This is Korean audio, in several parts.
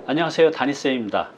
안녕하세요, 다니쌤입니다.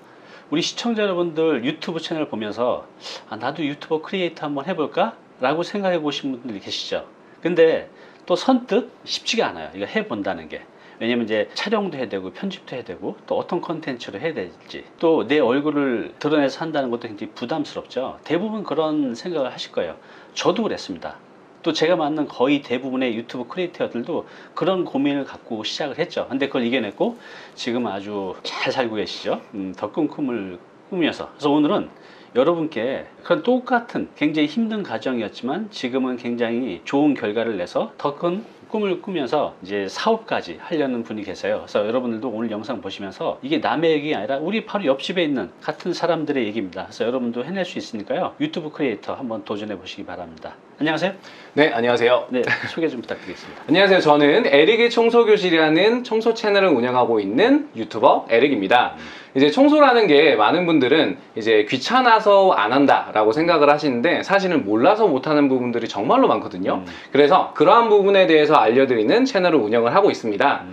우리 시청자 여러분들 유튜브 채널 보면서 나도 유튜버 크리에이터 한번 해볼까? 라고 생각해 보신 분들이 계시죠. 근데 또 선뜻 쉽지가 않아요. 이거 해본다는 게. 왜냐면 이제 촬영도 해야 되고 편집도 해야 되고 또 어떤 컨텐츠로 해야 될지 또 내 얼굴을 드러내서 한다는 것도 굉장히 부담스럽죠. 대부분 그런 생각을 하실 거예요. 저도 그랬습니다. 또 제가 만난 거의 대부분의 유튜브 크리에이터들도 그런 고민을 갖고 시작을 했죠. 근데 그걸 이겨냈고 지금 아주 잘 살고 계시죠. 더 큰 꿈을 꾸면서. 그래서 오늘은 여러분께 그런 똑같은 굉장히 힘든 과정이었지만 지금은 굉장히 좋은 결과를 내서 더 큰 꿈을 꾸면서 이제 사업까지 하려는 분이 계세요. 그래서 여러분들도 오늘 영상 보시면서 이게 남의 얘기가 아니라 우리 바로 옆집에 있는 같은 사람들의 얘기입니다. 그래서 여러분도 해낼 수 있으니까요. 유튜브 크리에이터 한번 도전해 보시기 바랍니다. 안녕하세요. 네, 안녕하세요. 네, 소개 좀 부탁드리겠습니다. 안녕하세요. 저는 에릭의 청소교실이라는 청소 채널을 운영하고 있는 유튜버 에릭입니다. 이제 청소라는 게 많은 분들은 이제 귀찮아서 안 한다라고 생각을 하시는데 사실은 몰라서 못하는 부분들이 정말로 많거든요. 그래서 그러한 부분에 대해서 알려드리는 채널을 운영을 하고 있습니다.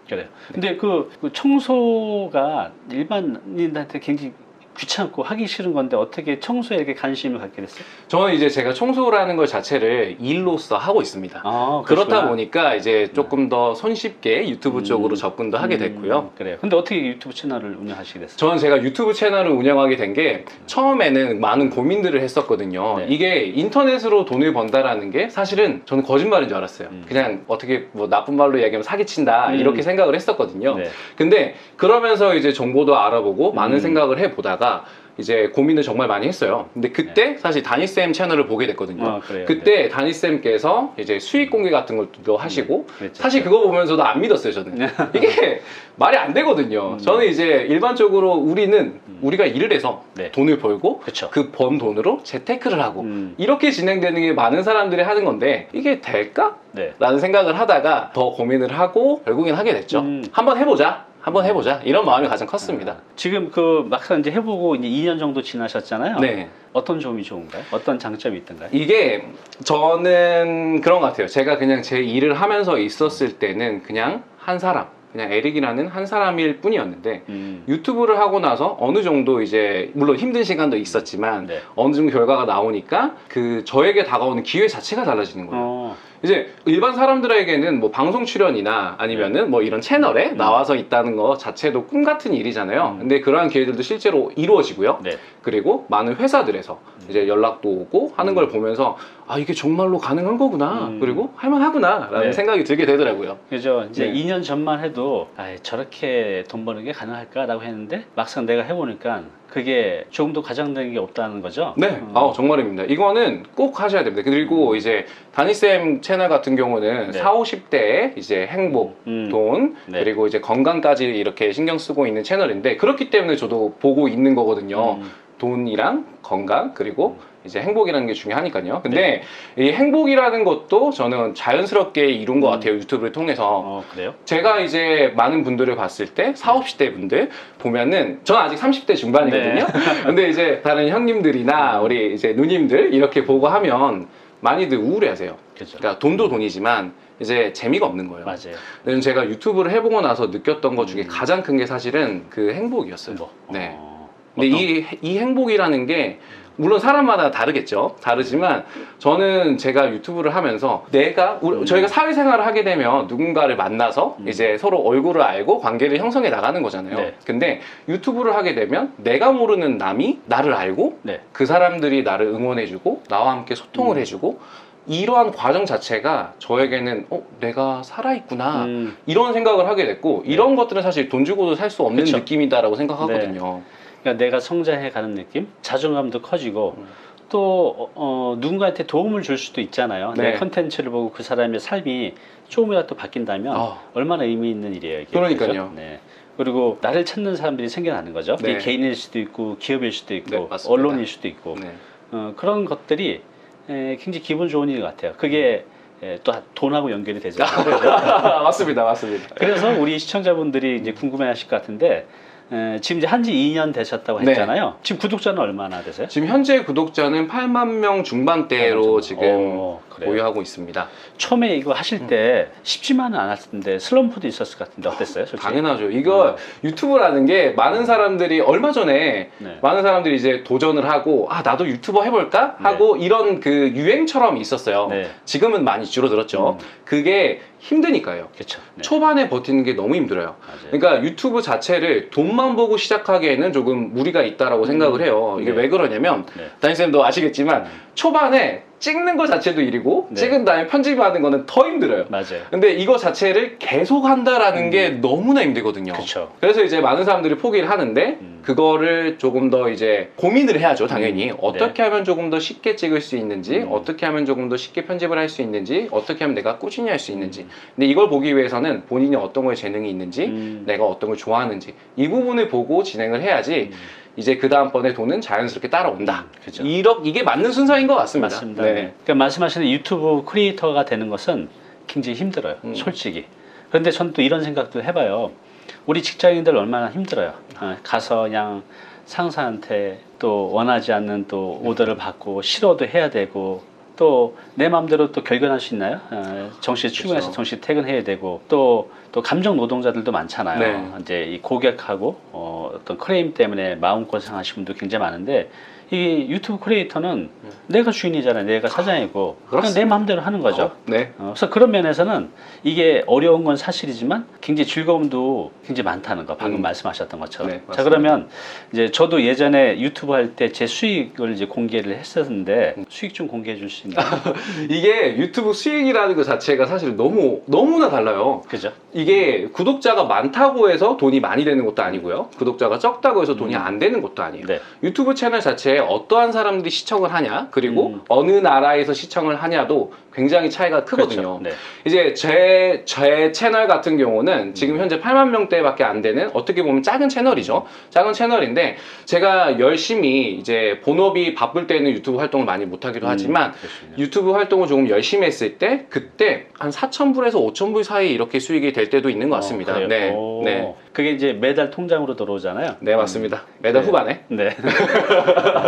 그래요. 근데 그 청소가 일반인한테 굉장히 귀찮고 하기 싫은 건데 어떻게 청소에 이렇게 관심을 갖게 됐어요? 저는 이제 제가 청소라는 것 자체를 일로서 하고 있습니다. 그렇다 그러시구나. 보니까 이제 조금 더 손쉽게 유튜브 쪽으로 접근도 하게 됐고요. 그래요. 근데 어떻게 유튜브 채널을 운영하시게 됐어요? 저는 제가 유튜브 채널을 운영하게 된 게 처음에는 많은 고민들을 했었거든요. 네. 이게 인터넷으로 돈을 번다라는 게 사실은 저는 거짓말인 줄 알았어요. 그냥 어떻게 뭐 나쁜 말로 얘기하면 사기친다 이렇게 생각을 했었거든요. 네. 근데 그러면서 이제 정보도 알아보고 많은 생각을 해보다가 이제 고민을 정말 많이 했어요. 근데 그때 사실 다니쌤 채널을 보게 됐거든요. 그래요. 그때 다니쌤께서 이제 수익 공개 같은 것도 하시고 그랬죠. 사실 그거 보면서도 안 믿었어요, 저는. 이게 말이 안 되거든요. 저는 이제 일반적으로 우리가 일을 해서 네. 돈을 벌고 그쵸. 그 번 돈으로 재테크를 하고 이렇게 진행되는 게 많은 사람들이 하는 건데 이게 될까? 네. 라는 생각을 하다가 더 고민을 하고 결국엔 하게 됐죠. 한번 해보자 이런 마음이 가장 컸습니다. 지금 그 막상 이제 해보고 이제 2년 정도 지나셨잖아요. 네. 어떤 점이 좋은가요? 어떤 장점이 있던가요? 이게 저는 그런 것 같아요. 제가 그냥 제 일을 하면서 있었을 때는 그냥 한 사람, 그냥 에릭이라는 한 사람일 뿐이었는데 유튜브를 하고 나서 어느 정도 이제 물론 힘든 시간도 있었지만 네. 어느 정도 결과가 나오니까 그 저에게 다가오는 기회 자체가 달라지는 거예요. 이제 일반 사람들에게는 뭐 방송 출연이나 아니면은 뭐 이런 채널에 나와서 있다는 거 자체도 꿈 같은 일이잖아요. 근데 그러한 기회들도 실제로 이루어지고요. 네. 그리고 많은 회사들에서 이제 연락도 오고 하는 걸 보면서 아 이게 정말로 가능한 거구나. 그리고 할만하구나 라는 네. 생각이 들게 되더라고요. 그죠. 이제 네. 2년 전만 해도 저렇게 돈 버는 게 가능할까라고 했는데 막상 내가 해보니까 그게 조금 더 과장된 게 없다는 거죠. 네, 정말입니다. 이거는 꼭 하셔야 됩니다. 그리고 이제 다니쌤 채널 같은 경우는 네. 40, 50대의 이제 행복, 돈, 네. 그리고 이제 건강까지 이렇게 신경 쓰고 있는 채널인데 그렇기 때문에 저도 보고 있는 거거든요. 돈이랑 건강, 그리고 이제 행복이라는 게 중요하니까요. 근데 이 행복이라는 것도 저는 자연스럽게 이룬 것 같아요. 유튜브를 통해서. 그래요? 제가 이제 많은 분들을 봤을 때 40, 50대 분들 보면은 저는 아직 30대 중반이거든요. 근데 이제 다른 형님들이나 우리 이제 누님들 이렇게 보고 하면 많이들 우울해하세요. 그죠. 그러니까 돈도 돈이지만 이제 재미가 없는 거예요. 맞아요. 근데 제가 유튜브를 해보고 나서 느꼈던 것 중에 가장 큰 게 사실은 그 행복이었어요. 네. 근데 이 행복이라는 게 물론 사람마다 다르겠죠. 다르지만 저는 제가 유튜브를 하면서 저희가 사회생활을 하게 되면 누군가를 만나서 이제 서로 얼굴을 알고 관계를 형성해 나가는 거잖아요. 네. 근데 유튜브를 하게 되면 내가 모르는 남이 나를 알고 네. 그 사람들이 나를 응원해주고 나와 함께 소통을 해주고 이러한 과정 자체가 저에게는 내가 살아있구나 이런 생각을 하게 됐고 이런 것들은 사실 돈 주고도 살 수 없는 그쵸. 느낌이다라고 생각하거든요. 그러니까 내가 성장해 가는 느낌, 자존감도 커지고 또 누군가한테 도움을 줄 수도 있잖아요. 네. 내 컨텐츠를 보고 그 사람의 삶이 조금이라도 또 바뀐다면 얼마나 의미 있는 일이에요. 이게. 그러니까요. 그죠? 네. 그리고 나를 찾는 사람들이 생겨나는 거죠. 네. 이게 개인일 수도 있고 기업일 수도 있고 네, 맞습니다. 언론일 수도 있고 네. 그런 것들이 굉장히 기분 좋은 일 같아요. 그게 또 돈하고 연결이 되잖아요. 맞습니다. 그래서 우리 시청자분들이 이제 궁금해하실 것 같은데 지금 이제 한지 2년 되셨다고 네. 했잖아요. 지금 구독자는 얼마나 되세요? 지금 현재 구독자는 8만 명 중반대로 지금 그래요. 보유하고 있습니다. 처음에 이거 하실 때 쉽지만은 않았을 텐데 슬럼프도 있었을 것 같은데 어땠어요? 솔직히? 당연하죠. 이거 유튜브라는 게 많은 사람들이 얼마 전에 네. 많은 사람들이 이제 도전을 하고 아 나도 유튜버 해볼까 하고 이런 그 유행처럼 있었어요. 네. 지금은 많이 줄어들었죠. 그게 힘드니까요. 그렇죠. 네. 초반에 버티는 게 너무 힘들어요. 맞아요. 그러니까 유튜브 자체를 돈만 보고 시작하기에는 조금 무리가 있다라고 생각을 해요. 이게 네. 왜 그러냐면 네. 담임쌤도 아시겠지만 초반에 찍는 거 자체도 일이고 네. 찍은 다음에 편집하는 거는 더 힘들어요. 맞아요. 근데 이거 자체를 계속 한다라는 게 너무나 힘들거든요. 그렇죠. 그래서 이제 많은 사람들이 포기를 하는데 그거를 조금 더 이제 고민을 해야죠, 당연히. 어떻게 하면 조금 더 쉽게 찍을 수 있는지, 어떻게 하면 조금 더 쉽게 편집을 할 수 있는지, 어떻게 하면 내가 꾸준히 할 수 있는지. 근데 이걸 보기 위해서는 본인이 어떤 거에 재능이 있는지, 내가 어떤 걸 좋아하는지 이 부분을 보고 진행을 해야지 이제 그 다음번에 돈은 자연스럽게 따라온다. 그죠. 이게 맞는 순서인 것 같습니다. 맞습니다. 네. 그러니까 말씀하시는 유튜브 크리에이터가 되는 것은 굉장히 힘들어요. 솔직히. 그런데 전 또 이런 생각도 해봐요. 우리 직장인들 얼마나 힘들어요. 가서 그냥 상사한테 또 원하지 않는 또 오더를 받고 싫어도 해야 되고 또 내 마음대로 또 결견할 수 있나요? 정시 출근해서 그렇죠. 정시 퇴근해야 되고 또 감정 노동자들도 많잖아요. 네. 이제 이 고객하고 어떤 클레임 때문에 마음고생 하시는 분도 굉장히 많은데 이 유튜브 크리에이터는 내가 주인이잖아요. 내가 사장이고 그냥 내 마음대로 하는 거죠. 네. 그래서 그런 면에서는 이게 어려운 건 사실이지만 굉장히 즐거움도 굉장히 많다는 거 방금 말씀하셨던 것처럼. 네, 자 맞습니다. 그러면 이제 저도 예전에 유튜브 할 때 제 수익을 이제 공개를 했었는데 수익 좀 공개해 줄 수 있나요? 이게 유튜브 수익이라는 것 자체가 사실 너무나 달라요. 그죠? 이게 구독자가 많다고 해서 돈이 많이 되는 것도 아니고요. 구독자가 적다고 해서 돈이 안 되는 것도 아니에요. 네. 유튜브 채널 자체에 어떠한 사람들이 시청을 하냐, 그리고 어느 나라에서 시청을 하냐도 굉장히 차이가 크거든요. 그렇죠. 네. 이제 제 채널 같은 경우는 지금 현재 8만 명대밖에 안 되는 어떻게 보면 작은 채널이죠. 작은 채널인데 제가 열심히 이제 본업이 바쁠 때는 유튜브 활동을 많이 못하기도 하지만 그렇군요. 유튜브 활동을 조금 열심히 했을 때 그때 한 4,000불에서 5,000불 사이 이렇게 수익이 될 때도 있는 것 같습니다. 그래요? 네, 오. 네, 그게 이제 매달 통장으로 들어오잖아요. 네 맞습니다. 매달 네. 후반에. 네.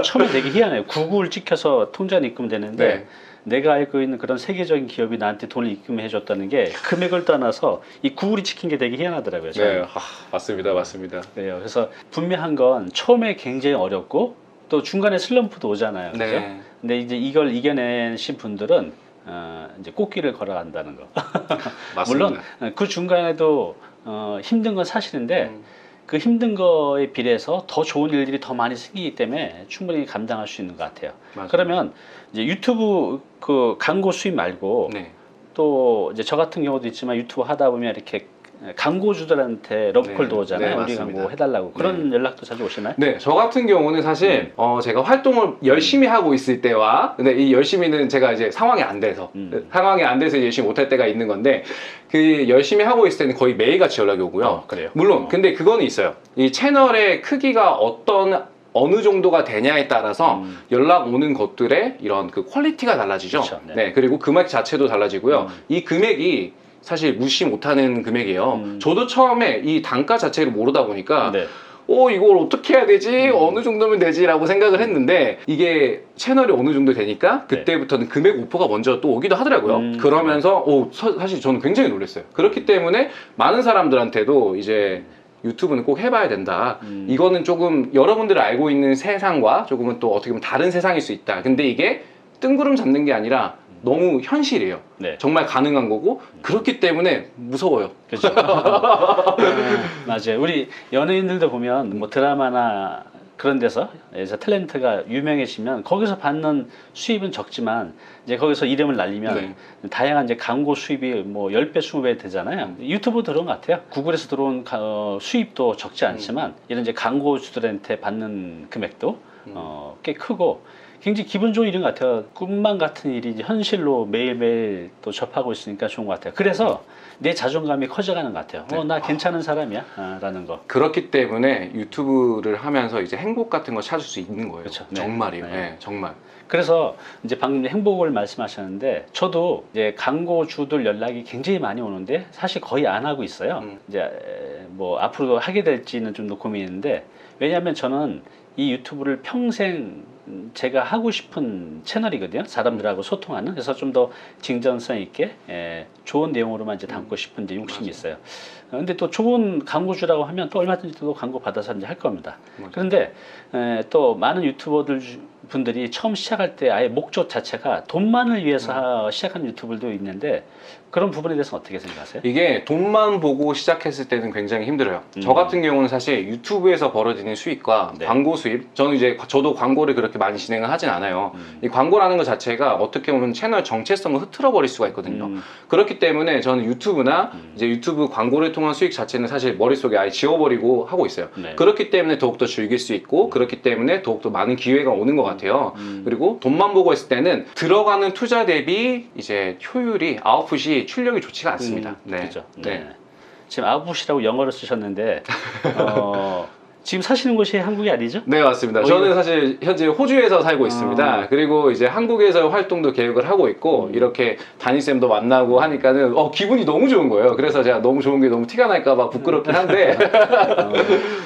처음에 되게 희한해요. 구글 찍혀서 통장에 입금 되는데 네. 내가 알고 있는 그런 세계적인 기업이 나한테 돈을 입금해 줬다는 게 금액을 떠나서 이 구글이 찍힌 게 되게 희한하더라고요. 저는. 네, 맞습니다, 맞습니다. 그래요. 그래서 분명한 건 처음에 굉장히 어렵고 또 중간에 슬럼프도 오잖아요. 그죠? 네. 근데 이제 이걸 이겨내신 분들은 이제 꽃길을 걸어간다는 거. 맞습니다. 물론 그 중간에도 힘든 건 사실인데 그 힘든 거에 비례해서 더 좋은 일들이 더 많이 생기기 때문에 충분히 감당할 수 있는 것 같아요. 맞아요. 그러면 이제 유튜브 그 광고 수입 말고 네. 또 이제 저 같은 경우도 있지만 유튜브 하다 보면 이렇게 광고주들한테 러브콜도 네, 오잖아요. 네, 우리 맞습니다. 광고 해달라고 그런 연락도 자주 오시나요? 네, 저 같은 경우는 사실 제가 활동을 열심히 하고 있을 때와 근데 이 열심히는 제가 이제 상황이 안 돼서 상황이 안 돼서 열심히 못할 때가 있는 건데 그 열심히 하고 있을 때는 거의 매일같이 연락이 오고요. 그래요? 물론 근데 그거는 있어요. 이 채널의 크기가 어느 정도가 되냐에 따라서 연락 오는 것들의 이런 그 퀄리티가 달라지죠. 그렇죠, 네. 네, 그리고 금액 자체도 달라지고요. 이 금액이 사실 무시 못하는 금액이에요. 저도 처음에 이 단가 자체를 모르다 보니까 네. 이걸 어떻게 해야 되지? 어느 정도면 되지라고 생각을 했는데 이게 채널이 어느 정도 되니까 그때부터는 금액 오퍼가 먼저 또 오기도 하더라고요. 그러면서 사실 저는 굉장히 놀랐어요. 그렇기 때문에 많은 사람들한테도 이제 유튜브는 꼭 해봐야 된다. 이거는 조금 여러분들이 알고 있는 세상과 조금은 또 어떻게 보면 다른 세상일 수 있다. 근데 이게 뜬구름 잡는 게 아니라 너무 현실이에요. 네. 정말 가능한 거고 그렇기 때문에 무서워요. 그렇죠. 맞아요. 우리 연예인들도 보면 뭐 드라마나 그런 데서 탤런트가 유명해지면 거기서 받는 수입은 적지만 이제 거기서 이름을 날리면 다양한 이제 광고 수입이 뭐 10배, 20배 되잖아요. 유튜브 들어온 것 같아요. 구글에서 들어온 수입도 적지 않지만 이런 이제 광고주들한테 받는 금액도 꽤 크고 굉장히 기분 좋은 일인 것 같아요. 꿈만 같은 일이 이제 현실로 매일매일 또 접하고 있으니까 좋은 것 같아요. 그래서 내 자존감이 커져가는 것 같아요. 나 괜찮은 사람이야 라는 거. 그렇기 때문에 유튜브를 하면서 이제 행복 같은 걸 찾을 수 있는 거예요. 그렇죠. 네. 정말이에요. 네. 네, 정말. 그래서 이제 방금 행복을 말씀하셨는데 저도 이제 광고주들 연락이 굉장히 많이 오는데 사실 거의 안 하고 있어요. 이제 뭐 앞으로 하게 될지는 좀 더 고민인데 왜냐하면 저는 이 유튜브를 평생 제가 하고 싶은 채널이거든요. 사람들하고 소통하는. 그래서 좀 더 진정성 있게 좋은 내용으로만 이제 담고 싶은 이제 욕심이 있어요. 근데 또 좋은 광고주라고 하면 또 얼마든지 또 광고 받아서 이제 할 겁니다. 맞아요. 그런데 또 많은 유튜버들 분들이 처음 시작할 때 아예 목적 자체가 돈만을 위해서 시작한 유튜브들도 있는데 그런 부분에 대해서 어떻게 생각하세요? 이게 돈만 보고 시작했을 때는 굉장히 힘들어요. 저 같은 경우는 사실 유튜브에서 벌어지는 수익과 네. 광고 수입, 저도 광고를 그렇게 많이 진행을 하진 않아요. 이 광고라는 것 자체가 어떻게 보면 채널 정체성을 흐트러 버릴 수가 있거든요. 그렇기 때문에 저는 유튜브나 이제 유튜브 광고를 통한 수익 자체는 사실 머릿속에 아예 지워버리고 하고 있어요. 네. 그렇기 때문에 더욱더 즐길 수 있고 그렇기 때문에 더욱더 많은 기회가 오는 것 같아요. 그리고 돈만 보고 했을 때는 들어가는 투자 대비 이제 효율이 아웃풋이 출력이 좋지가 않습니다. 네. 그렇죠. 네. 네. 지금 아웃풋이라고 영어를 쓰셨는데 지금 사시는 곳이 한국이 아니죠? 네, 맞습니다. 저는 사실 현재 호주에서 살고 있습니다. 그리고 이제 한국에서 활동도 계획을 하고 있고 이렇게 담임쌤도 만나고 하니까는 기분이 너무 좋은 거예요. 그래서 제가 너무 좋은 게 너무 티가 날까봐 부끄럽긴 한데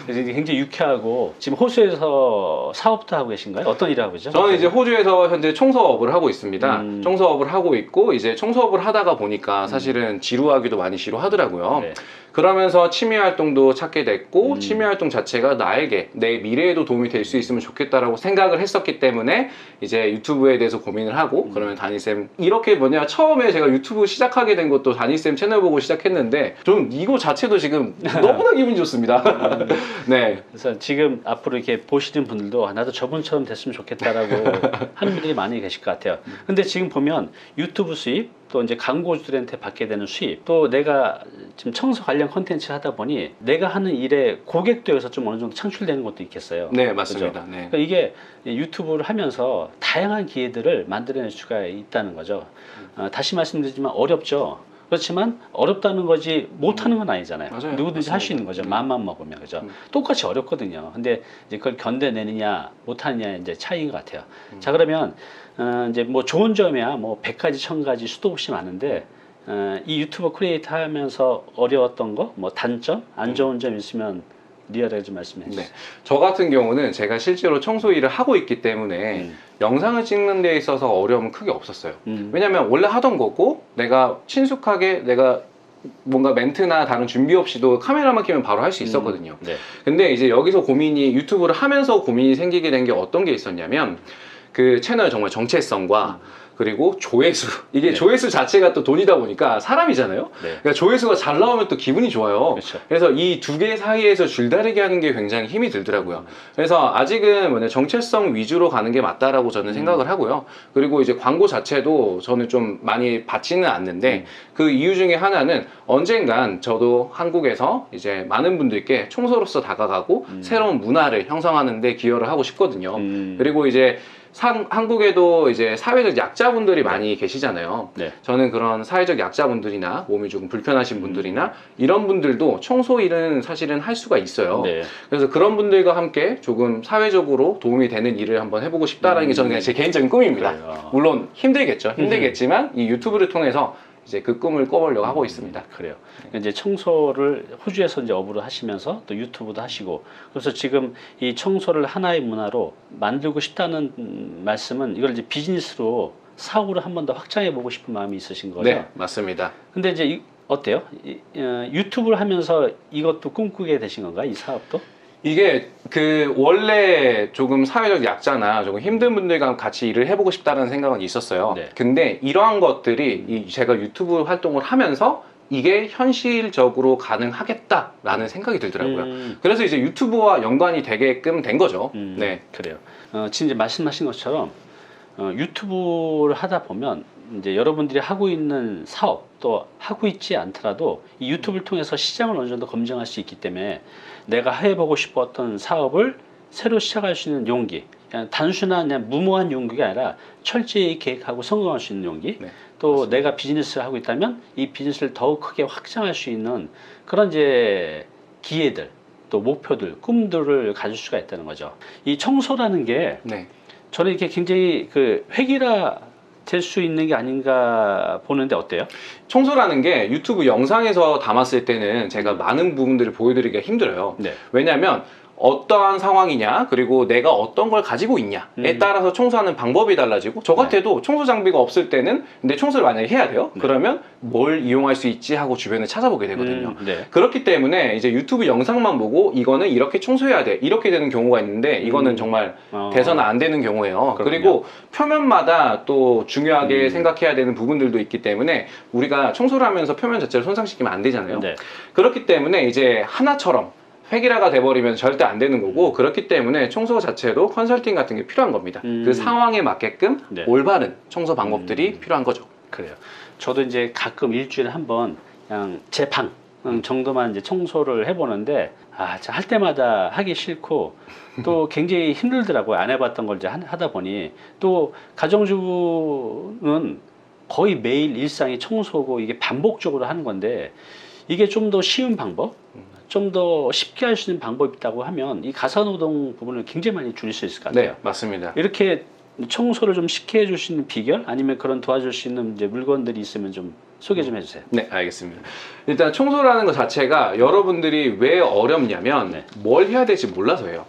그래서 굉장히 유쾌하고 지금 호주에서 사업도 하고 계신가요? 어떤 일을 하고 계시죠? 저는 이제 호주에서 현재 청소업을 하고 있습니다. 청소업을 하고 있고 이제 청소업을 하다가 보니까 사실은 지루하기도 많이 지루하더라고요. 네. 그러면서 취미 활동도 찾게 됐고 취미 활동 자체가 나에게 내 미래에도 도움이 될 수 있으면 좋겠다라고 생각을 했었기 때문에 이제 유튜브에 대해서 고민을 하고 그러면 다니쌤 이렇게 처음에 제가 유튜브 시작하게 된 것도 다니쌤 채널 보고 시작했는데 좀 이거 자체도 지금 너무나 기분이 좋습니다. 네. 그래서 지금 앞으로 이렇게 보시는 분들도 나도 저분처럼 됐으면 좋겠다라고 하는 분들이 많이 계실 것 같아요. 근데 지금 보면 유튜브 수입 또 이제 광고주들한테 받게 되는 수입 또 내가 지금 청소 관련 콘텐츠 하다 보니 내가 하는 일에 고객도 여기서 좀 어느 정도 창출되는 것도 있겠어요. 네, 맞습니다. 그죠? 네. 그러니까 이게 유튜브를 하면서 다양한 기회들을 만들어낼 수가 있다는 거죠. 다시 말씀드리지만 어렵죠. 그렇지만 어렵다는 거지 못하는 건 아니잖아요. 맞아요. 누구든지 할 수 맞습니다. 있는 거죠. 마음만 먹으면 그죠. 똑같이 어렵거든요. 근데 이제 그걸 견뎌내느냐 못하느냐 이제 차이인 것 같아요. 자 그러면 이제 뭐 좋은 점이야 뭐 100가지 1000가지 수도 없이 많은데 이 유튜버 크리에이터 하면서 어려웠던 거 뭐 단점 안 좋은 점 있으면 리얼하게 좀 말씀해 주세요. 네. 저 같은 경우는 제가 실제로 청소 일을 하고 있기 때문에 영상을 찍는 데 있어서 어려움은 크게 없었어요. 왜냐면 원래 하던 거고 내가 친숙하게 내가 뭔가 멘트나 다른 준비 없이도 카메라만 켜면 바로 할 수 있었거든요. 네. 근데 이제 여기서 고민이 유튜브를 하면서 고민이 생기게 된 게 어떤 게 있었냐면 그 채널 정말 정체성과 그리고 조회수 이게 네. 조회수 자체가 또 돈이다 보니까 사람이잖아요. 네. 그러니까 조회수가 잘 나오면 또 기분이 좋아요. 그렇죠. 그래서 이 두 개 사이에서 줄다리기 하는 게 굉장히 힘이 들더라고요. 그래서 아직은 정체성 위주로 가는 게 맞다라고 저는 생각을 하고요. 그리고 이제 광고 자체도 저는 좀 많이 받지는 않는데 그 이유 중에 하나는 언젠간 저도 한국에서 이제 많은 분들께 청소로서 다가가고 새로운 문화를 형성하는 데 기여를 하고 싶거든요. 그리고 이제 한국에도 이제 사회적 약자분들이 많이 계시잖아요. 네. 저는 그런 사회적 약자분들이나 몸이 조금 불편하신 분들이나 이런 분들도 청소 일은 사실은 할 수가 있어요. 네. 그래서 그런 분들과 함께 조금 사회적으로 도움이 되는 일을 한번 해보고 싶다라는 게 저는 그냥 제 개인적인 꿈입니다. 그래요. 물론 힘들겠죠. 힘들겠지만 이 유튜브를 통해서 이제 그 꿈을 꿔보려고 하고 있습니다. 그래요. 이제 청소를 호주에서 이제 업으로 하시면서 또 유튜브도 하시고 그래서 지금 이 청소를 하나의 문화로 만들고 싶다는 말씀은 이걸 이제 비즈니스로 사업으로 한 번 더 확장해 보고 싶은 마음이 있으신 거죠? 네, 맞습니다. 근데 이제 어때요? 유튜브를 하면서 이것도 꿈꾸게 되신 건가요? 이 사업도? 이게 원래 조금 사회적 약자나 조금 힘든 분들과 같이 일을 해보고 싶다는 생각은 있었어요. 네. 근데 이러한 것들이 제가 유튜브 활동을 하면서 이게 현실적으로 가능하겠다라는 생각이 들더라고요. 그래서 이제 유튜브와 연관이 되게끔 된 거죠. 네. 그래요. 지금 이제 말씀하신 것처럼 유튜브를 하다 보면 이제 여러분들이 하고 있는 사업 또 하고 있지 않더라도 이 유튜브를 통해서 시장을 어느 정도 검증할 수 있기 때문에 내가 해보고 싶었던 사업을 새로 시작할 수 있는 용기 그냥 단순한 그냥 무모한 용기가 아니라 철저히 계획하고 성공할 수 있는 용기. 네, 또 맞습니다. 내가 비즈니스를 하고 있다면 이 비즈니스를 더욱 크게 확장할 수 있는 그런 이제 기회들, 또 목표들, 꿈들을 가질 수가 있다는 거죠. 이 청소라는 게 네. 저는 이렇게 굉장히 그 획일화 될 수 있는 게 아닌가 보는데 어때요? 청소라는 게 유튜브 영상에서 담았을 때는 제가 많은 부분들을 보여드리기가 힘들어요. 네. 왜냐하면 어떠한 상황이냐, 그리고 내가 어떤 걸 가지고 있냐에 따라서 청소하는 방법이 달라지고, 저 같아도 청소 장비가 없을 때는, 근데 청소를 만약에 해야 돼요? 네. 그러면 뭘 이용할 수 있지 하고 주변을 찾아보게 되거든요. 네. 그렇기 때문에 이제 유튜브 영상만 보고 이거는 이렇게 청소해야 돼, 이렇게 되는 경우가 있는데, 이거는 정말 돼서는 안 되는 경우예요. 그렇군요. 그리고 표면마다 또 중요하게 생각해야 되는 부분들도 있기 때문에 우리가 청소를 하면서 표면 자체를 손상시키면 안 되잖아요. 네. 그렇기 때문에 이제 하나처럼 획일화가 돼버리면 절대 안 되는 거고, 그렇기 때문에 청소 자체도 컨설팅 같은 게 필요한 겁니다. 그 상황에 맞게끔 네. 올바른 청소 방법들이 필요한 거죠. 그래요. 저도 이제 가끔 일주일에 한 번 그냥 제 방 정도만 이제 청소를 해보는데, 할 때마다 하기 싫고 또 굉장히 힘들더라고요. 안 해봤던 걸 이제 하다 보니. 또 가정주부는 거의 매일 일상이 청소고 이게 반복적으로 하는 건데, 이게 좀 더 쉬운 방법, 좀 더 쉽게 할 수 있는 방법이 있다고 하면 이 가사노동 부분을 굉장히 많이 줄일 수 있을 것 같아요. 네, 맞습니다. 이렇게 청소를 좀 쉽게 해줄 수 있는 비결, 아니면 그런 도와줄 수 있는 이제 물건들이 있으면 좀 소개 좀 해주세요. 네, 알겠습니다. 일단 청소라는 것 자체가 여러분들이 왜 어렵냐면 네. 뭘 해야 될지 몰라서예요.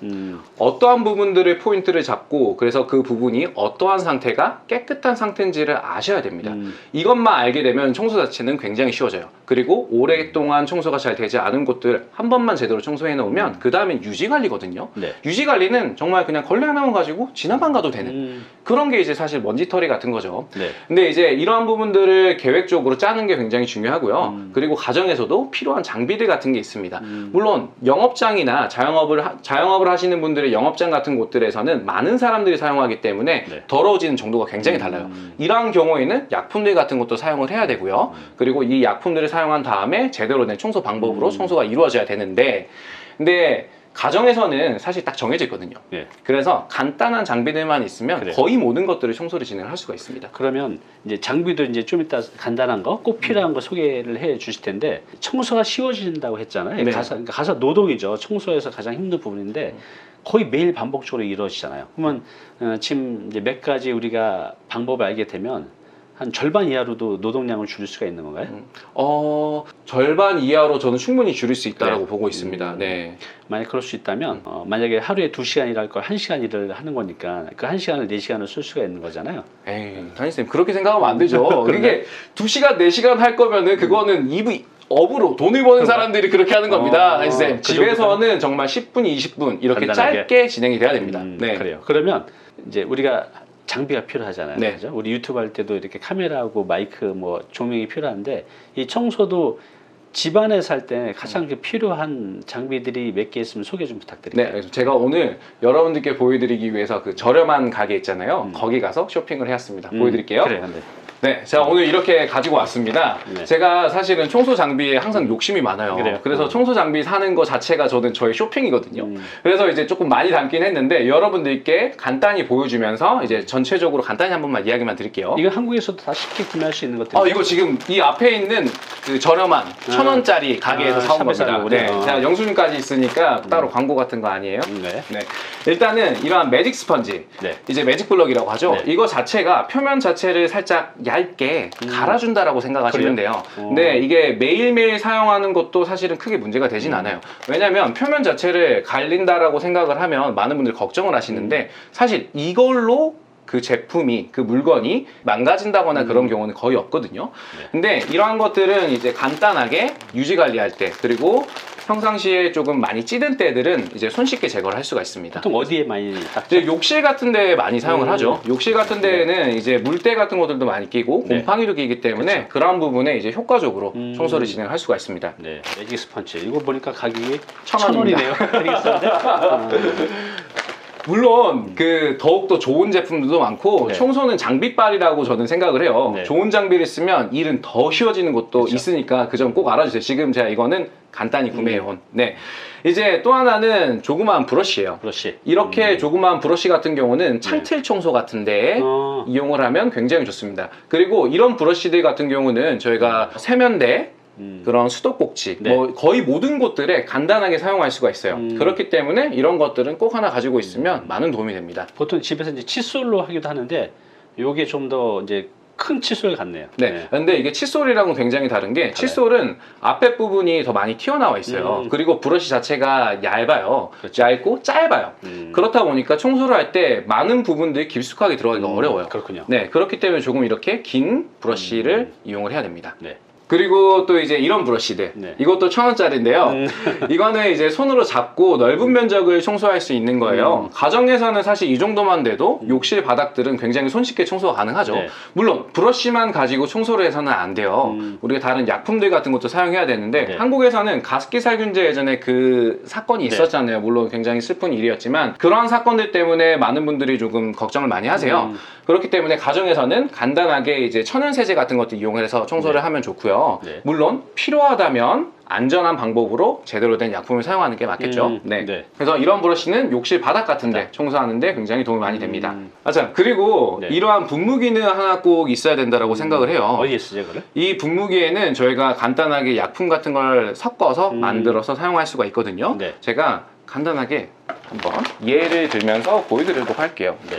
어떠한 부분들의 포인트를 잡고, 그래서 그 부분이 어떠한 상태가 깨끗한 상태인지를 아셔야 됩니다. 이것만 알게 되면 청소 자체는 굉장히 쉬워져요. 그리고 오랫동안 청소가 잘 되지 않은 곳들 한 번만 제대로 청소해 놓으면 그 다음엔 유지 관리거든요. 네. 유지 관리는 정말 그냥 걸레 하나만 가지고 지나만 가도 되는 그런 게 이제 사실 먼지털이 같은 거죠. 네. 근데 이제 이러한 부분들을 계획적으로 짜는 게 굉장히 중요하고요. 그리고 가정에서도 필요한 장비들 같은 게 있습니다. 물론 영업장이나 자영업을 하시는 분들의 영업장 같은 곳들에서는 많은 사람들이 사용하기 때문에 네. 더러워지는 정도가 굉장히 달라요. 이러한 경우에는 약품들 같은 것도 사용을 해야 되고요. 그리고 이 약품들을 사용한 다음에 제대로 된 청소 방법으로 청소가 이루어져야 되는데, 근데 가정에서는 사실 딱 정해져 있거든요. 네. 그래서 간단한 장비들만 있으면 그래요. 거의 모든 것들을 청소를 진행할 수가 있습니다. 그러면 이제 장비도 이제 좀 이따 간단한 거, 꼭 필요한 거 소개를 해 주실 텐데, 청소가 쉬워진다고 했잖아요. 네. 그러니까 가사 노동이죠. 청소에서 가장 힘든 부분인데 거의 매일 반복적으로 이루어지잖아요. 그러면 지금 이제 몇 가지 우리가 방법을 알게 되면 한 절반 이하로도 노동량을 줄일 수가 있는 건가요? 절반 이하로 저는 충분히 줄일 수 있다라고 네. 보고 있습니다. 네. 만약 그럴 수 있다면 만약에 하루에 2시간 일할 걸 1시간 일을 하는 거니까 그 1시간을 4시간을 쓸 수가 있는 거잖아요. 에이, 담임쌤 그렇게 생각하면 안 되죠. 그게 2시간, 4시간 할 거면은 그거는 업으로 돈을 버는 사람들이 그렇게 하는 겁니다. 담임쌤. 그 집에서는 정말 10분, 20분 이렇게 간단하게. 짧게 진행이 돼야 됩니다. 네. 그래요. 그러면 이제 우리가 장비가 필요하잖아요. 네. 그죠? 우리 유튜브 할 때도 이렇게 카메라하고 마이크, 뭐 조명이 필요한데, 이 청소도 집안에서 할 때 가장 필요한 장비들이 몇 개 있으면 소개 좀 부탁드릴게요. 네, 그래서 제가 오늘 여러분들께 보여드리기 위해서 그 저렴한 가게 있잖아요. 거기 가서 쇼핑을 해왔습니다. 보여드릴게요. 그래요. 네. 네, 제가 오늘 이렇게 가지고 왔습니다. 네. 제가 사실은 청소 장비에 항상 욕심이 많아요. 그래요? 그래서 청소 장비 사는 거 자체가 저는 저의 쇼핑이거든요. 그래서 이제 조금 많이 담긴 했는데 여러분들께 간단히 보여주면서 이제 전체적으로 간단히 한 번만 이야기만 드릴게요. 이거 한국에서도 다 쉽게 구매할 수 있는 것들. 이거 지금 이 앞에 있는 그 저렴한 1,000원짜리 가게에서 사온 샵에서 겁니다. 사온 거군요. 네, 제가 영수증까지 있으니까 따로 광고 같은 거 아니에요. 네. 네. 일단은 이러한 매직 스펀지, 네. 이제 매직 블럭이라고 하죠. 네. 이거 자체가 표면 자체를 살짝 얇게 갈아준다라고 생각하시면 돼요. 근데 이게 매일매일 사용하는 것도 사실은 크게 문제가 되진 않아요. 왜냐면 표면 자체를 갈린다라고 생각을 하면 많은 분들이 걱정을 하시는데 사실 이걸로 그 제품이, 그 물건이 망가진다거나 그런 경우는 거의 없거든요. 근데 이러한 것들은 이제 간단하게 유지 관리할 때, 그리고 평상시에 조금 많이 찌든 때들은 이제 손쉽게 제거를 할 수가 있습니다. 보통 어디에 많이 딱 이제 욕실 같은 데 많이 사용을 하죠. 욕실 같은 데에는 이제 물때 같은 것들도 많이 끼고 네. 곰팡이도 끼기 때문에 그런 부분에 이제 효과적으로 청소를 진행할 수가 있습니다. 네, 매직 스펀지. 이거 보니까 가격이 1,000원입니다. 1,000원이네요. 되게 싼데? 물론 그 더욱더 좋은 제품들도 많고 네. 청소는 장비빨이라고 저는 생각을 해요. 네. 좋은 장비를 쓰면 일은 더 쉬워지는 것도 그쵸. 있으니까 그 점 꼭 알아주세요. 지금 제가 이거는 간단히 구매해온. 네. 이제 또 하나는 조그마한 브러쉬예요. 브러쉬. 이렇게 조그마한 브러쉬 같은 경우는 창틀 청소 같은데 어. 이용을 하면 굉장히 좋습니다. 그리고 이런 브러쉬들 같은 경우는 저희가 세면대, 그런 수도꼭지, 네. 뭐 거의 모든 곳들에 간단하게 사용할 수가 있어요. 그렇기 때문에 이런 것들은 꼭 하나 가지고 있으면 많은 도움이 됩니다. 보통 집에서 이제 칫솔로 하기도 하는데 요게 좀 더 이제 큰 칫솔 같네요. 네. 근데 이게 칫솔이랑은 굉장히 다른 게 칫솔은 앞에 부분이 더 많이 튀어나와 있어요. 그리고 브러쉬 자체가 얇아요. 그렇죠. 얇고 짧아요. 그렇다 보니까 청소를 할 때 많은 부분들이 깊숙하게 들어가기가 어려워요. 그렇군요. 네. 그렇기 때문에 조금 이렇게 긴 브러쉬를 이용을 해야 됩니다. 네. 그리고 또 이제 이런 브러쉬들. 네. 이것도 1,000원짜리인데요. 이거는 이제 손으로 잡고 넓은 면적을 청소할 수 있는 거예요. 가정에서는 사실 이 정도만 돼도 욕실 바닥들은 굉장히 손쉽게 청소가 가능하죠. 네. 물론 브러쉬만 가지고 청소를 해서는 안 돼요. 우리가 다른 약품들 같은 것도 사용해야 되는데 네. 한국에서는 가습기 살균제 예전에 그 사건이 있었잖아요. 물론 굉장히 슬픈 일이었지만 그러한 사건들 때문에 많은 분들이 조금 걱정을 많이 하세요. 그렇기 때문에 가정에서는 간단하게 이제 천연세제 같은 것도 이용해서 청소를 하면 좋고요. 네. 물론 필요하다면 안전한 방법으로 제대로 된 약품을 사용하는 게 맞겠죠. 네. 네. 그래서 이런 브러쉬는 욕실 바닥 같은데 청소하는데 굉장히 도움이 많이 됩니다. 자, 그리고 네. 이러한 분무기는 하나 꼭 있어야 된다고 생각을 해요. 어디에 쓰죠, 그걸? 이 분무기에는 저희가 간단하게 약품 같은 걸 섞어서 만들어서 사용할 수가 있거든요. 네. 제가 간단하게 한번 예를 들면서 보여드리도록 할게요. 네.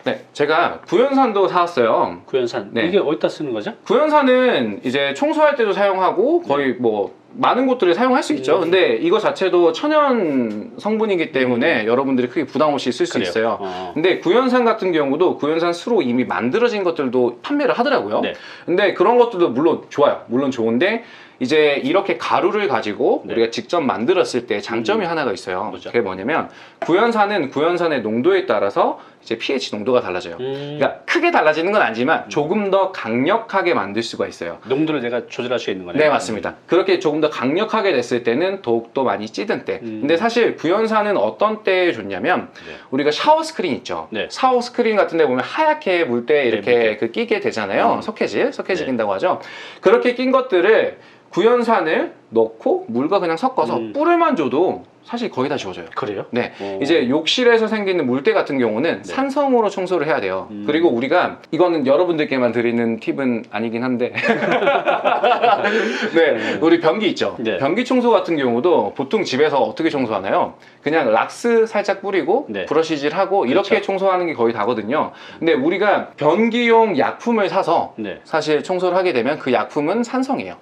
네, 제가 구연산도 사왔어요. 구연산. 네. 이게 어디다 쓰는 거죠? 구연산은 이제 청소할 때도 사용하고 거의 뭐 많은 곳들을 사용할 수 있죠. 근데 이거 자체도 천연 성분이기 때문에 여러분들이 크게 부담 없이 쓸 수 그래요. 있어요. 어. 근데 구연산 같은 경우도 구연산 수로 이미 만들어진 것들도 판매를 하더라고요. 네. 근데 그런 것들도 물론 좋아요. 물론 좋은데 이제 이렇게 가루를 가지고 네. 우리가 직접 만들었을 때 장점이 하나가 있어요. 뭐죠? 그게 뭐냐면 구연산은 구연산의 농도에 따라서 이제 pH 농도가 달라져요. 그러니까 크게 달라지는 건 아니지만 조금 더 강력하게 만들 수가 있어요. 농도를 내가 조절할 수 있는 거네요. 네, 맞습니다. 그렇게 조금 더 강력하게 됐을 때는 더욱더 많이 찌든 때. 근데 사실 구연산은 어떤 때에 좋냐면 네. 우리가 샤워 스크린 있죠. 네. 샤워 스크린 같은 데 보면 하얗게 물때 이렇게 밑에. 그 끼게 되잖아요. 석회질 네. 낀다고 하죠. 그렇게 낀 것들을 구연산을 넣고 물과 그냥 섞어서 뿌려만 줘도 사실 거의 다 지워져요. 그래요? 네, 오. 이제 욕실에서 생기는 물때 같은 경우는 산성으로 청소를 해야 돼요. 그리고 우리가 이거는 여러분들께만 드리는 팁은 아니긴 한데 네, 우리 변기 있죠. 네. 변기 청소 같은 경우도 보통 집에서 어떻게 청소하나요? 그냥 락스 살짝 뿌리고 네. 브러쉬질하고 이렇게 그렇죠. 청소하는 게 거의 다거든요. 근데 우리가 변기용 약품을 사서 네. 사실 청소를 하게 되면 그 약품은 산성이에요.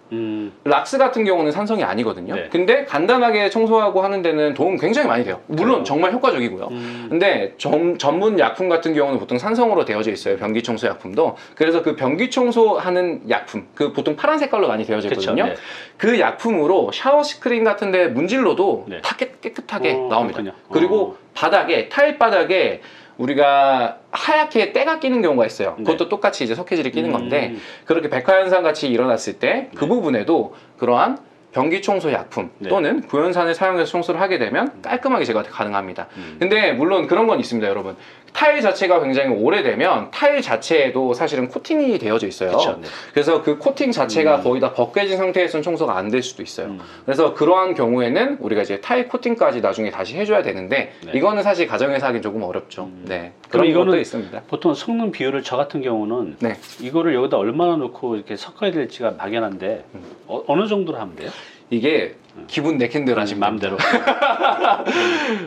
락스 같은 경우는 산성이 아니거든요. 네. 근데 간단하게 청소하고 하는 데는 도움 굉장히 많이 돼요. 물론 정말 효과적이고요. 근데 전문 약품 같은 경우는 보통 산성으로 되어져 있어요. 변기 청소 약품도. 그래서 그 변기 청소하는 약품, 그 보통 파란 색깔로 많이 되어져 있거든요. 그쵸, 네. 그 약품으로 샤워 스크린 같은 데 문질러도 네. 다 깨끗하게 나옵니다. 그렇군요. 그리고 바닥에, 타일 바닥에 우리가 하얗게 때가 끼는 경우가 있어요. 네. 그것도 똑같이 이제 석회질이 끼는 건데 그렇게 백화현상 같이 일어났을 때 그 부분에도 그러한 변기 청소 약품 네. 또는 구연산을 사용해서 청소를 하게 되면 깔끔하게 제거가 가능합니다. 근데 물론 그런 건 있습니다, 여러분. 타일 자체가 굉장히 오래되면 타일 자체에도 사실은 코팅이 되어져 있어요. 그쵸, 네. 그래서 그 코팅 자체가 거의 다 벗겨진 상태에서는 청소가 안 될 수도 있어요. 그래서 그러한 경우에는 우리가 이제 타일 코팅까지 나중에 다시 해줘야 되는데 네. 이거는 사실 가정에서 하기는 조금 어렵죠. 네, 그럼 그런 이거는 것도 있습니다. 보통 섞는 비율을 저 같은 경우는 네. 이거를 여기다 얼마나 넣고 이렇게 섞어야 될지가 막연한데 어느 정도로 하면 돼요? 이게 기분 내킨 대로 하시면 마음대로.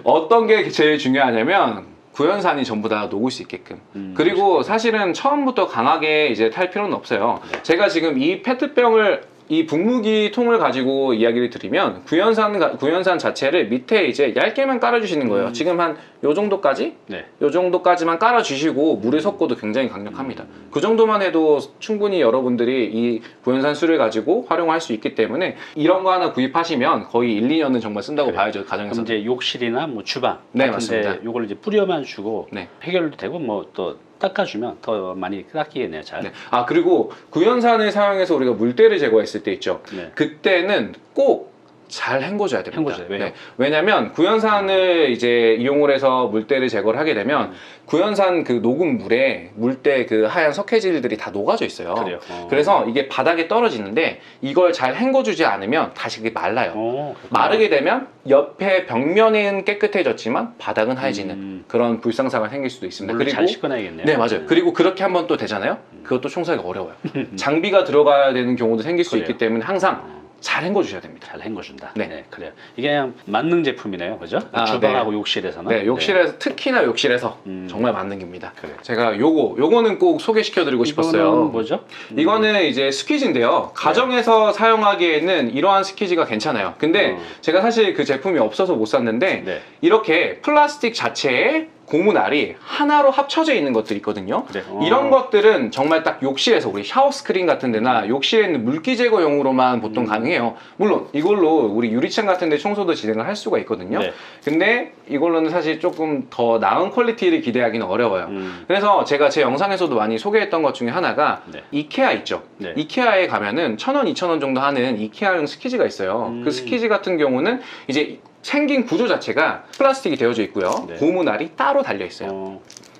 어떤 게 제일 중요하냐면 구연산이 전부 다 녹을 수 있게끔. 그리고 사실은 처음부터 강하게 이제 탈 필요는 없어요. 제가 지금 이 페트병을 이 분무기 통을 가지고 이야기를 드리면 구연산 자체를 밑에 이제 얇게만 깔아주시는 거예요. 지금 한 요 정도까지? 네. 요 정도까지만 깔아주시고 물에 섞어도 굉장히 강력합니다. 그 정도만 해도 충분히 여러분들이 이 구연산 수를 가지고 활용할 수 있기 때문에 이런 거 하나 구입하시면 거의 1, 2년은 정말 쓴다고 그래. 봐야죠, 그럼 가정에서. 이제 욕실이나 뭐 주방 네, 같은데 맞습니다. 요걸 이제 뿌려만 주고 네. 해결도 되고 뭐 또 닦아주면 더 많이 닦이겠네요, 잘. 네. 아, 그리고 구연산을 사용해서 우리가 물때를 제거했을 때 있죠. 네. 그때는 꼭 잘 헹궈줘야 됩니다. 헹궈줘요. 왜요? 왜냐면 구연산을 이제 이용을 해서 물때를 제거를 하게 되면 구연산 그 녹은 물에 물때 그 하얀 석회질들이 다 녹아져 있어요. 그래요. 그래서 이게 바닥에 떨어지는데 이걸 잘 헹궈주지 않으면 다시 그게 말라요. 마르게 되면 옆에 벽면은 깨끗해졌지만 바닥은 하얘지는 그런 불상사가 생길 수도 있습니다. 물을 잘 씻어놔야겠네요. 네, 맞아요. 그리고 그렇게 한번 또 되잖아요. 그것도 청소하기가 어려워요. 장비가 들어가야 되는 경우도 생길 수 그래요. 있기 때문에 항상 잘 헹궈주셔야 됩니다. 잘 헹궈준다. 네. 그래요. 이게 그냥 만능 제품이네요, 그죠? 아, 주방하고 네. 욕실에서는. 네, 욕실에서 특히나 욕실에서 정말 맞는 겁니다. 제가 요거는 꼭 소개시켜드리고 싶었어요. 이거는 뭐죠? 이거는 이제 스퀴즈인데요. 가정에서 사용하기에는 이러한 스퀴즈가 괜찮아요. 근데 제가 사실 그 제품이 없어서 못 샀는데 네. 이렇게 플라스틱 자체에 고무날이 하나로 합쳐져 있는 것들이 있거든요. 그래. 이런 것들은 정말 딱 욕실에서 우리 샤워 스크린 같은 데나 욕실에 있는 물기 제거용으로만 보통 가능해요. 물론 이걸로 우리 유리창 같은 데 청소도 진행을 할 수가 있거든요. 네. 근데 이걸로는 사실 조금 더 나은 퀄리티를 기대하기는 어려워요. 그래서 제가 제 영상에서도 많이 소개했던 것 중에 하나가 네. 이케아 있죠. 네. 이케아에 가면은 1,000원, 2,000원 정도 하는 이케아용 스키즈가 있어요. 그 스키즈 같은 경우는 이제 생긴 구조 자체가 플라스틱이 되어져 있고요. 네. 고무날이 따로 달려 있어요.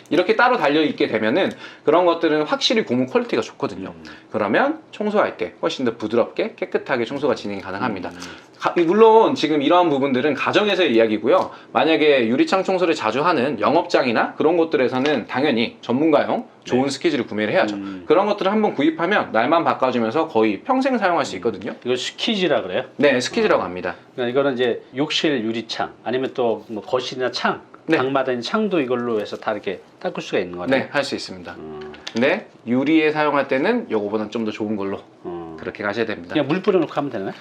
이렇게 따로 달려 있게 되면은 그런 것들은 확실히 고무 퀄리티가 좋거든요. 그러면 청소할 때 훨씬 더 부드럽게 깨끗하게 청소가 진행이 가능합니다. 물론 지금 이러한 부분들은 가정에서의 이야기고요. 만약에 유리창 청소를 자주 하는 영업장이나 그런 곳들에서는 당연히 전문가용 좋은 스키즈를 구매를 해야죠. 그런 것들을 한번 구입하면 날만 바꿔주면서 거의 평생 사용할 수 있거든요. 이거 스키즈라 그래요? 네, 스키즈라고 합니다. 그러니까 이거는 이제 욕실 유리창 아니면 또 뭐 거실이나 창, 네. 방마다 있는 창도 이걸로 해서 다 이렇게 닦을 수가 있는 거네요. 네, 할 수 있습니다. 근데 유리에 사용할 때는 요거보다는 좀 더 좋은 걸로 그렇게 가셔야 됩니다. 그냥 물 뿌려놓고 하면 되나요?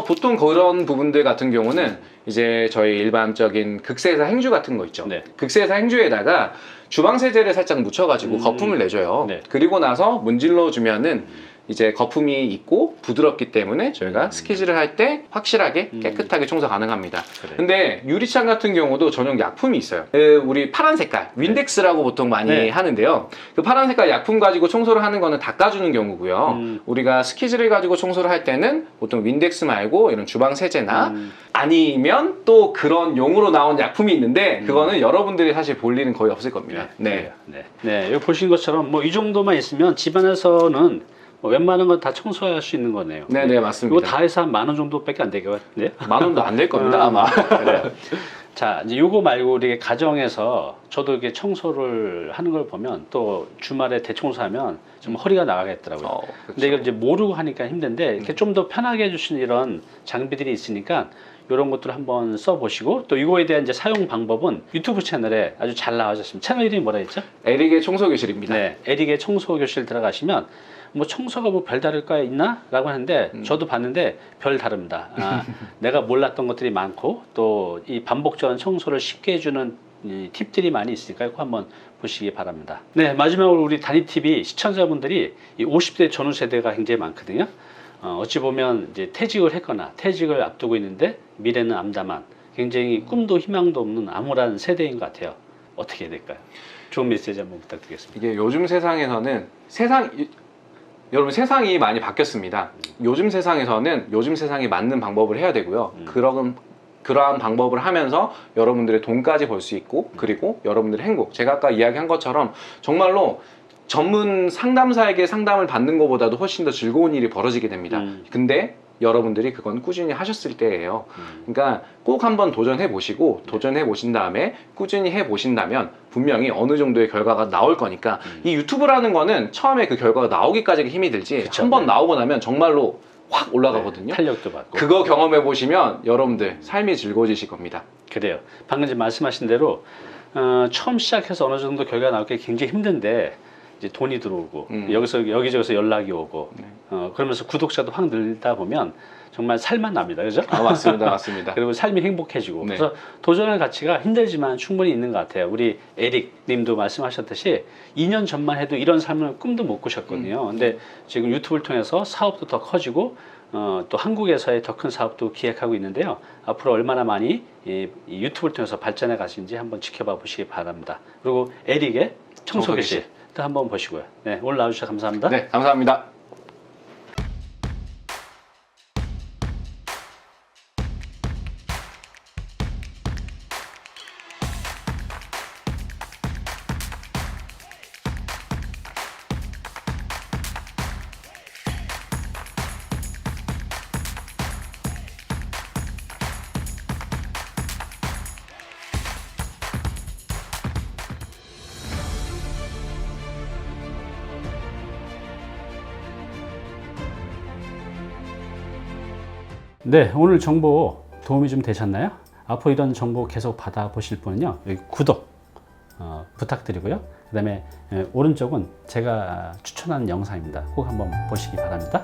보통 그런 부분들 같은 경우는 이제 저희 일반적인 극세사 행주 같은 거 있죠. 네. 극세사 행주에다가 주방 세제를 살짝 묻혀가지고 거품을 내줘요. 네. 그리고 나서 문질러 주면은 이제 거품이 있고 부드럽기 때문에 저희가 스키즈를 할 때 확실하게 깨끗하게 청소 가능합니다. 그래. 근데 유리창 같은 경우도 전용 약품이 있어요. 우리 파란 색깔 윈덱스라고 보통 많이 네. 하는데요. 그 파란 색깔 약품 가지고 청소를 하는 거는 닦아주는 경우고요. 우리가 스키즈를 가지고 청소를 할 때는 보통 윈덱스 말고 이런 주방 세제나 아니면 또 그런 용으로 나온 약품이 있는데 그거는 여러분들이 사실 볼 일은 거의 없을 겁니다. 네. 네, 여기 보신 것처럼 뭐 이 정도만 있으면 집안에서는 뭐 웬만한 건 다 청소할 수 있는 거네요. 네네, 맞습니다. 이거 다 해서 한 10,000원 정도밖에 안 되겠네요. 10,000원도 안 될 겁니다, 아마. 그래요. 자, 이제 요거 말고 우리 가정에서 저도 이렇게 청소를 하는 걸 보면 또 주말에 대청소하면 좀 허리가 나가겠더라고요. 근데 이걸 이제 모르고 하니까 힘든데 이렇게 좀 더 편하게 해주시는 이런 장비들이 있으니까 이런 것들을 한번 써보시고 또 이거에 대한 이제 사용 방법은 유튜브 채널에 아주 잘 나와졌습니다. 채널 이름이 뭐라 했죠? 에릭의 청소교실입니다. 네, 에릭의 청소교실 들어가시면 뭐 청소가 뭐 별다를 거 있나? 라고 하는데 저도 봤는데 별 다릅니다. 내가 몰랐던 것들이 많고 또 이 반복적인 청소를 쉽게 해주는 이 팁들이 많이 있으니까 꼭 한번 보시기 바랍니다. 네, 마지막으로 우리 다니TV 시청자분들이 이 50대 전후 세대가 굉장히 많거든요. 어찌 보면 이제 퇴직을 했거나 퇴직을 앞두고 있는데 미래는 암담한 굉장히 꿈도 희망도 없는 암울한 세대인 것 같아요. 어떻게 해야 될까요? 좋은 메시지 한번 부탁드리겠습니다. 이게 요즘 세상에서는 여러분 세상이 많이 바뀌었습니다. 요즘 세상에서는 요즘 세상에 맞는 방법을 해야 되고요. 그러한 방법을 하면서 여러분들의 돈까지 벌 수 있고 그리고 여러분들의 행복. 제가 아까 이야기한 것처럼 정말로 전문 상담사에게 상담을 받는 것보다도 훨씬 더 즐거운 일이 벌어지게 됩니다. 근데 여러분들이 그건 꾸준히 하셨을 때예요. 그러니까 꼭 한번 도전해 보시고 도전해 보신 다음에 꾸준히 해 보신다면 분명히 어느 정도의 결과가 나올 거니까 이 유튜브라는 거는 처음에 그 결과가 나오기까지가 힘이 들지 한번 나오고 나면 정말로 확 올라가거든요. 네, 탄력도 받고. 그거 경험해 보시면 여러분들 삶이 즐거워지실 겁니다. 그래요. 방금 이제 말씀하신 대로 처음 시작해서 어느 정도 결과가 나오기 굉장히 힘든데 이제 돈이 들어오고 여기저기서 연락이 오고 그러면서 구독자도 확 늘다 보면 정말 살만 납니다. 그죠? 맞습니다. 맞습니다. 그리고 삶이 행복해지고 네. 그래서 도전할 가치가 힘들지만 충분히 있는 것 같아요. 우리 에릭 님도 말씀하셨듯이 2년 전만 해도 이런 삶을 꿈도 못 꾸셨거든요. 근데 지금 유튜브를 통해서 사업도 더 커지고 또 한국에서의 더 큰 사업도 기획하고 있는데요. 앞으로 얼마나 많이 이 유튜브를 통해서 발전해 가시는지 한번 지켜봐 보시기 바랍니다. 그리고 에릭의 청소교실 또 한번 보시고요. 네, 오늘 나와주셔서 감사합니다. 네, 감사합니다. 네, 오늘 정보 도움이 좀 되셨나요? 앞으로 이런 정보 계속 받아보실 분은요, 여기 구독 부탁드리고요. 그 다음에 오른쪽은 제가 추천하는 영상입니다. 꼭 한번 보시기 바랍니다.